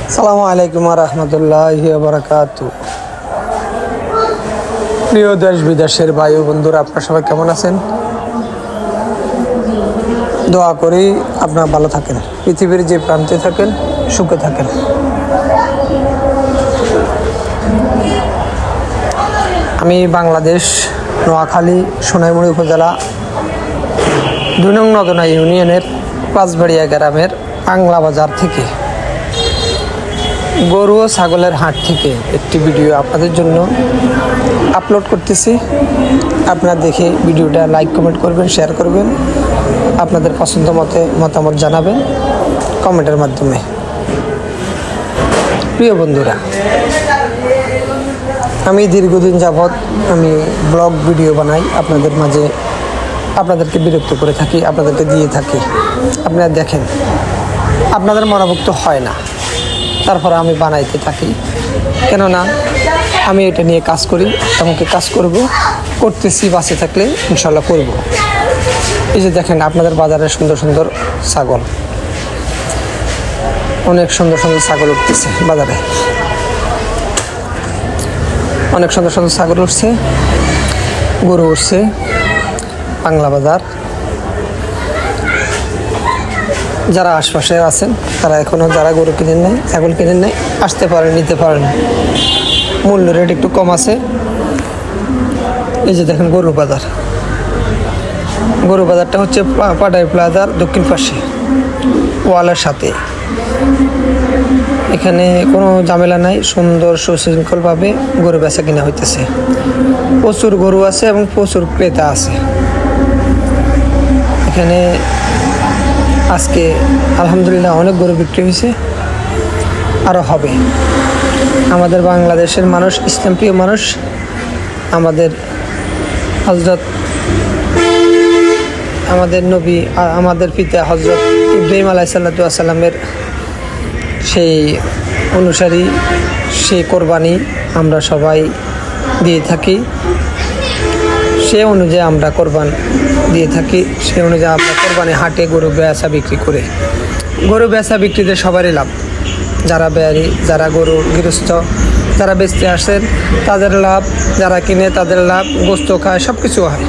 আসসালামু আলাইকুম ওয়া রাহমাতুল্লাহি ওয়া বারাকাতুহু। প্রিয় দেশ বিদেশের ভাই ও বন্ধুরা, আপনারা সবাই কেমন আছেন? দোয়া করি আপনারা ভালো থাকেন, পৃথিবীর যে প্রান্তে থাকেন সুখে থাকেন। আমি বাংলাদেশ নোয়াখালী সোনাইমুড়ি উপজেলা ২ নং নদনা ইউনিয়নের পাঁচবাড়িয়া গ্রামের বাংলা বাজার থেকে, গরু ও ছাগলের হাট থেকে একটি ভিডিও আপনাদের জন্য আপলোড করতেছি। আপনারা দেখে ভিডিওটা লাইক কমেন্ট করবেন, শেয়ার করবেন, আপনাদের পছন্দ মতে মতামত জানাবেন কমেন্টের মাধ্যমে। প্রিয় বন্ধুরা, আমি দীর্ঘদিন যাবৎ আমি ব্লগ ভিডিও বানাই, আপনাদের মাঝে আপনাদেরকে বিরক্ত করে থাকি, আপনাদেরকে দিয়ে থাকি। আপনারা দেখেন, আপনাদের মনোভুক্ত হয় না, তারপরে আমি বানাইতে থাকি। কেননা আমি এটা নিয়ে কাজ করি, এমনকি কাজ করতেছি, বাঁচে থাকলে ইনশাল্লাহ করব। এই যে দেখেন, আপনাদের বাজারে সুন্দর সুন্দর ছাগল, অনেক সুন্দর সুন্দর ছাগল উঠতেছে বাজারে, অনেক সুন্দর সুন্দর ছাগল উঠছে, গরু উঠছে। বাংলা বাজার যারা আশপাশে আছেন, তারা এখনও যারা গরু কিনেন নাই, ছাগল কিনেন নাই, আসতে পারেন, নিতে পারেন। মূল্য রেট একটু কম আছে। এই যে দেখেন গরু বাজার, গরু বাজারটা হচ্ছে পাটাই প্লাজার দক্ষিণ পাশে ওয়ালের সাথে। এখানে কোনো ঝামেলা নাই, সুন্দর সুশৃঙ্খলভাবে গরু বেচা কিনা হইতেছে। প্রচুর গরু আছে এবং প্রচুর ক্রেতা আছে এখানে। আজকে আলহামদুলিল্লাহ অনেক গরু বিক্রি হয়েছে, আরও হবে। আমাদের বাংলাদেশের মানুষ, ইসলামপ্রিয় মানুষ, আমাদের হজরত, আমাদের নবী, আমাদের পিতা হজরত ইব্রাহিম আলাইহিসসালাতু ওয়াসসালামের সেই অনুসারী, সেই কোরবানি আমরা সবাই দিয়ে থাকি। সে অনুযায়ী আমরা কোরবান দিয়ে থাকি, সে অনুযায়ী আমরা কোরবানি হাটে গরু বেচা বিক্রি করে, গরু বেচা বিক্রিতে সবারই লাভ। যারা বেয়ারি, যারা গরু গৃহস্থ, যারা বেচতে আসেন তাদের লাভ, যারা কিনে তাদের লাভ, গোস্ত খায়, সব কিছু হয়।